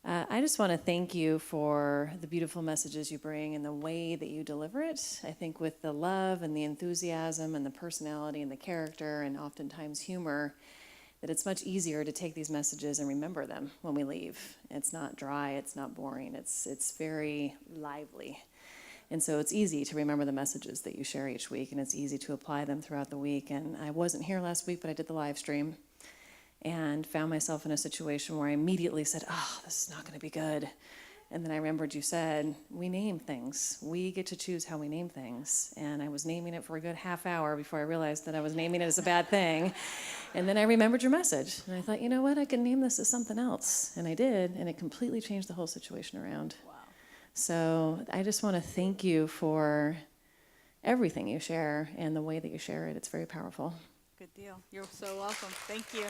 I just want to thank you for the beautiful messages you bring and the way that you deliver it. I think with the love and the enthusiasm and the personality and the character and oftentimes humor, that it's much easier to take these messages and remember them when we leave. It's not dry, it's not boring, it's very lively. And so it's easy to remember the messages that you share each week, and it's easy to apply them throughout the week. And I wasn't here last week, but I did the live stream and found myself in a situation where I immediately said, oh, this is not going to be good. And then I remembered you said, we name things. We get to choose how we name things. And I was naming it for a good half hour before I realized that I was naming it as a bad thing. And then I remembered your message. And I thought, you know what, I can name this as something else. And I did, and it completely changed the whole situation around. Wow. So I just want to thank you for everything you share and the way that you share it. It's very powerful. Good deal. You're so welcome. Thank you.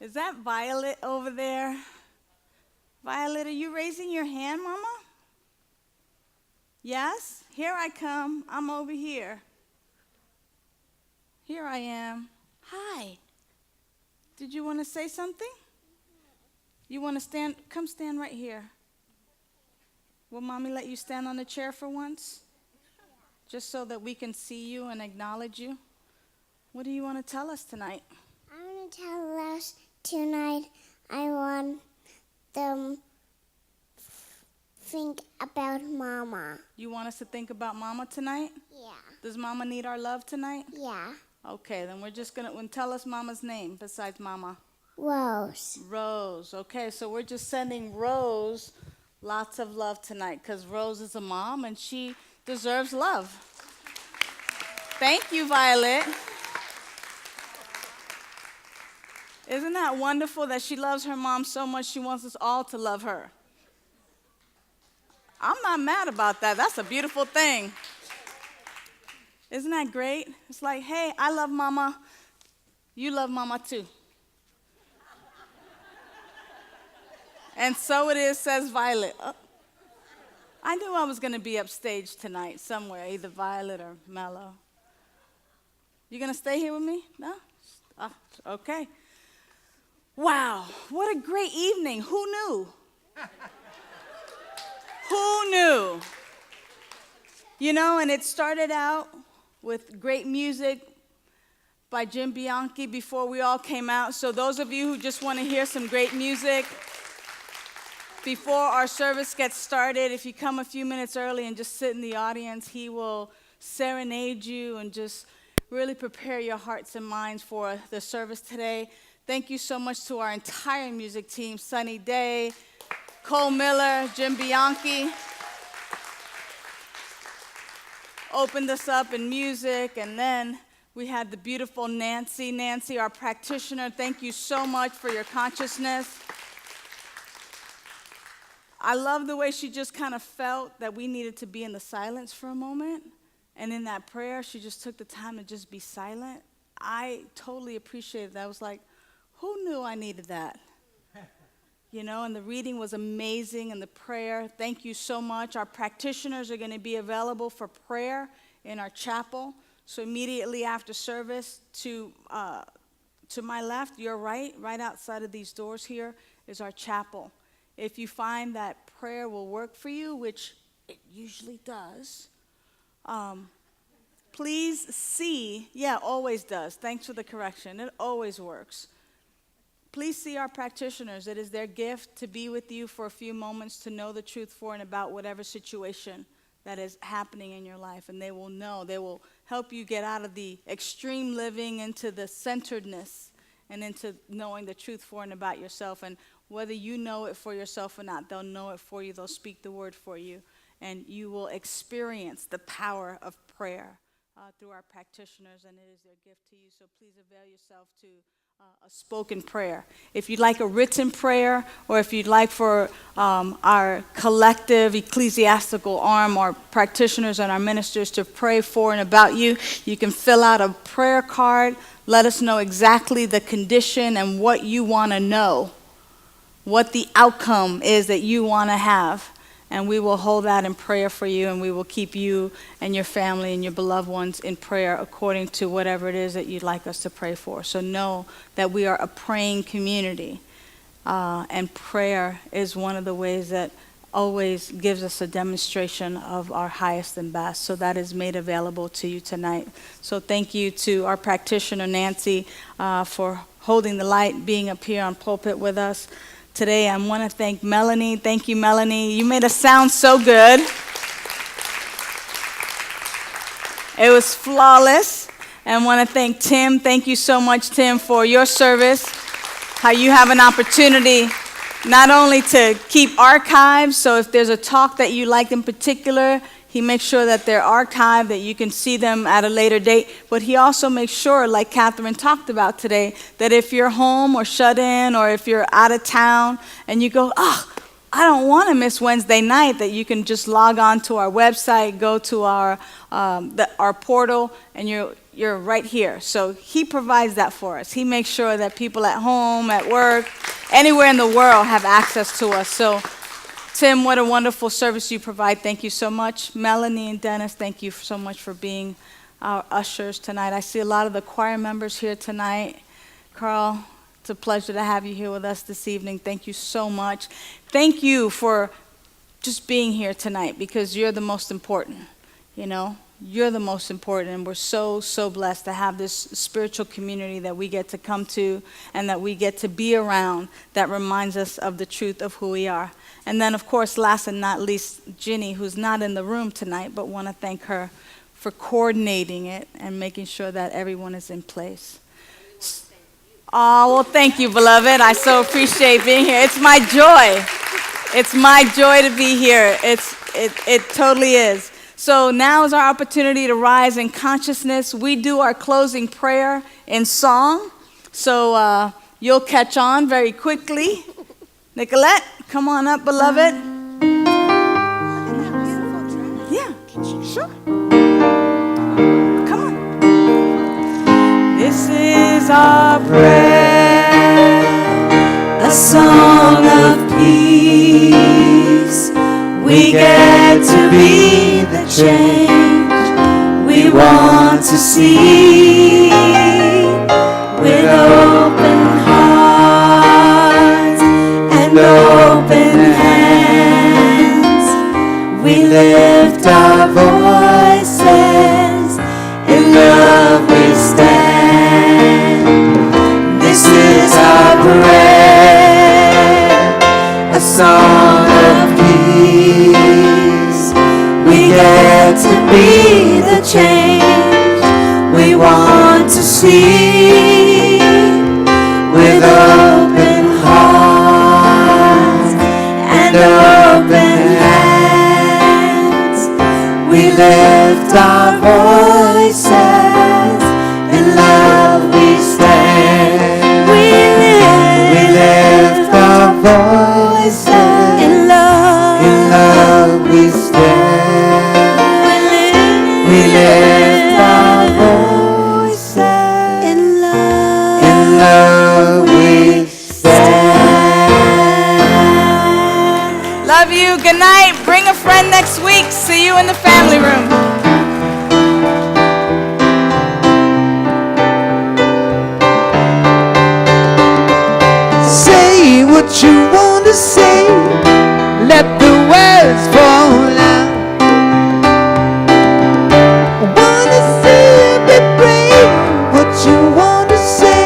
Is that Violet over there? Violet, are you raising your hand, Mama? Yes? Here I come. I'm over here. Here I am. Hi. Did you want to say something? You want to stand? Come stand right here. Will Mommy let you stand on the chair for once? Just so that we can see you and acknowledge you. What do you want to tell us tonight? I want to tell us tonight I want them think about Mama. You want us to think about Mama tonight? Yeah. Does Mama need our love tonight? Yeah. Okay, then we're just going to tell us Mama's name besides Mama. Rose. Rose. Okay, so we're just sending Rose lots of love tonight because Rose is a mom and she deserves love. Thank you, Violet. Isn't that wonderful that she loves her mom so much she wants us all to love her? I'm not mad about that. That's a beautiful thing. Isn't that great? It's like, hey, I love Mama. You love Mama too. And so it is, says Violet. Oh, I knew I was going to be upstage tonight somewhere, either Violet or Mello. You going to stay here with me? No? Oh, okay. Wow, what a great evening. Who knew? Who knew? You know, and it started out with great music by Jim Bianchi before we all came out. So those of you who just want to hear some great music before our service gets started, if you come a few minutes early and just sit in the audience, he will serenade you and just really prepare your hearts and minds for the service today. Thank you so much to our entire music team, Sunny Daye, Cole Miller, Jim Bianchi. Opened us up in music, and then we had the beautiful Nancy. Nancy, our practitioner, thank you so much for your consciousness. I love the way she just kind of felt that we needed to be in the silence for a moment. And in that prayer, she just took the time to just be silent. I totally appreciated that. I was like, who knew I needed that? You know, and the reading was amazing, and the prayer, thank you so much. Our practitioners are going to be available for prayer in our chapel. So immediately after service, to my left, your right outside of these doors here is our chapel. If you find that prayer will work for you, which it usually does, please see, always does. Thanks for the correction. It always works. Please see our practitioners. It is their gift to be with you for a few moments to know the truth for and about whatever situation that is happening in your life. And they will know. They will help you get out of the extreme living into the centeredness and into knowing the truth for and about yourself. And whether you know it for yourself or not, they'll know it for you. They'll speak the word for you. And you will experience the power of prayer through our practitioners, and it is their gift to you. So please avail yourself to a spoken prayer. If you'd like a written prayer, or if you'd like for our collective ecclesiastical arm, our practitioners and our ministers to pray for and about you, you can fill out a prayer card. Let us know exactly the condition and what you want to know, what the outcome is that you want to have. And we will hold that in prayer for you, and we will keep you and your family and your beloved ones in prayer according to whatever it is that you'd like us to pray for. So know that we are a praying community, and prayer is one of the ways that always gives us a demonstration of our highest and best. So that is made available to you tonight. So thank you to our practitioner, Nancy, for holding the light, being up here on pulpit with us. Today, I want to thank Melanie. Thank you, Melanie. You made us sound so good. It was flawless. And I want to thank Tim. Thank you so much, Tim, for your service. How you have an opportunity not only to keep archives, so if there's a talk that you liked in particular, he makes sure that they're archived, that you can see them at a later date. But he also makes sure, like Catherine talked about today, that if you're home or shut in, or if you're out of town and you go, I don't want to miss Wednesday night, that you can just log on to our website, go to our portal, and you're right here. So he provides that for us. He makes sure that people at home, at work, anywhere in the world have access to us. So Tim, what a wonderful service you provide. Thank you so much. Melanie and Dennis, thank you so much for being our ushers tonight. I see a lot of the choir members here tonight. Carl, it's a pleasure to have you here with us this evening. Thank you so much. Thank you for just being here tonight, because you're the most important, you know. You're the most important, and we're so, so blessed to have this spiritual community that we get to come to and that we get to be around that reminds us of the truth of who we are. And then, of course, last and not least, Ginny, who's not in the room tonight, but want to thank her for coordinating it and making sure that everyone is in place. Oh, well, thank you, beloved. I so appreciate being here. It's my joy. It's my joy to be here. It totally is. So now is our opportunity to rise in consciousness. We do our closing prayer in song. So you'll catch on very quickly. Nicolette, come on up, beloved. Yeah, sure. Come on. This is our prayer, a song of peace. We get to be the change we want to see. With open hearts and open hands, we lift our voice We get to be the change we want to see. With open hearts and open hands, we lift our voices. In love we stand. We lift our voices. In love we stand. We lift our voices. In love we stand. Love you. Good night. Bring a friend next week. See you in the family room. Say what you want to say. Let the words fall out. Wanna see you be brave. What you want to say.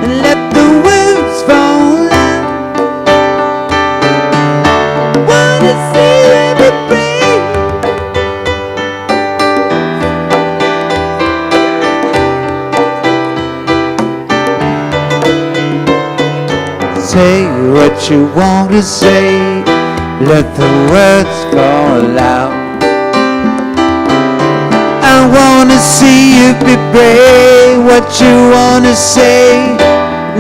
And let the words fall out. Wanna see you be brave. Say what you want to say. Let the words fall out. I wanna see you be brave. What you wanna say.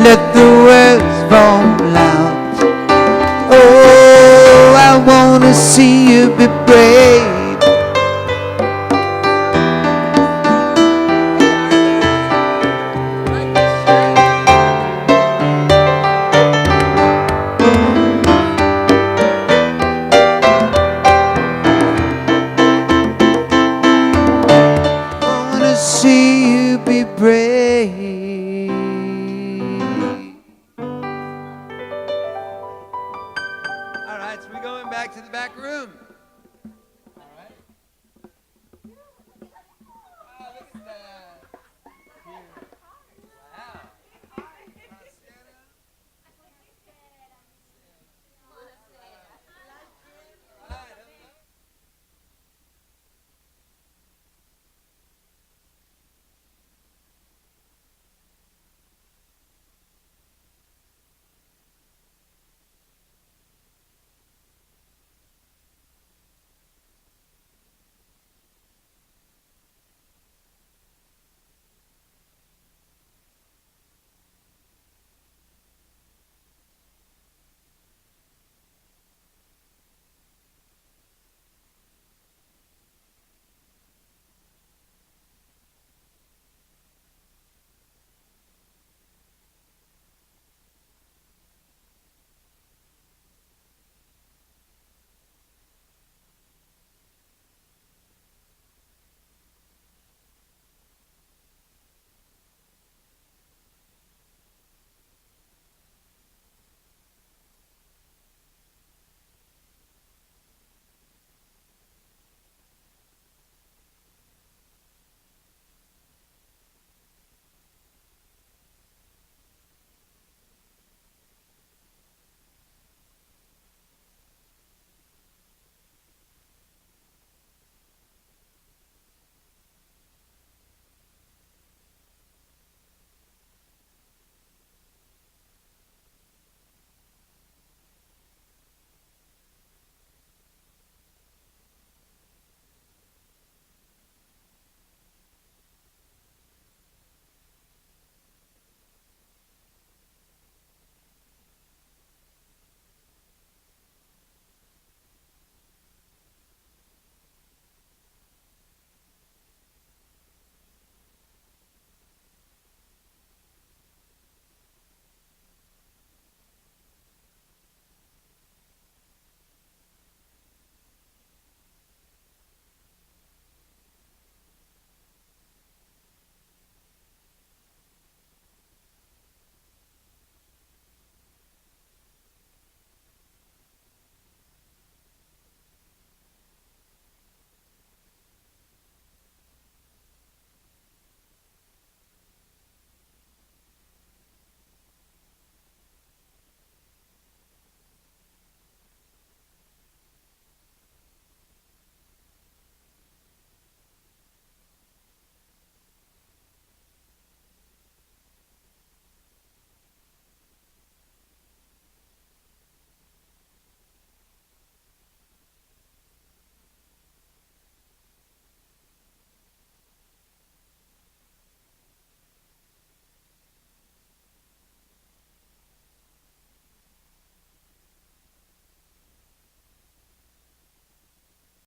Let the words fall out. Oh, I wanna see you be brave.